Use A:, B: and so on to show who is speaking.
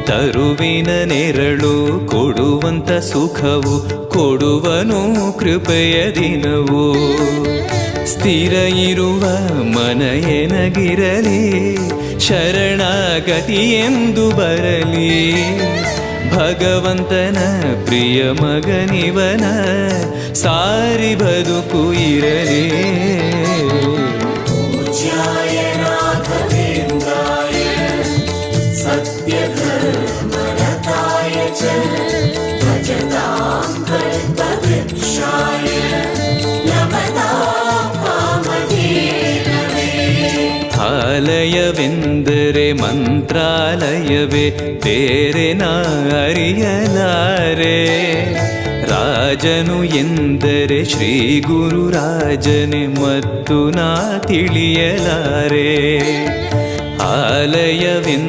A: ತರುವಿನ ನೆರಳು ಕೊಡುವಂತ ಸುಖವು ಕೊಡುವನು ಕೃಪೆಯ ದಿನವು. ಸ್ಥಿರ ಇರುವ ಮನ ಎನಗಿರಲಿ, ಶರಣಾಗತಿ ಎಂದು ಬರಲಿ. ಭಗವಂತನ ಪ್ರಿಯ ಮಗನಿವನ ಸಾರಿ ಬದುಕು ಇರಲಿ. ಆಲಯವೆಂದರೆ ಮಂತ್ರಾಲಯವೇ, ಬೇರೆ ನಾ ಅರಿಯಲಾರೆ. ರಾಜನು ಎಂದರೆ ಶ್ರೀ ಗುರುರಾಜನೇ ಮತ್ತು ನಾ ತಿಳಿಯಲಾರೆ. ಆಲಯವೆಂದರೆ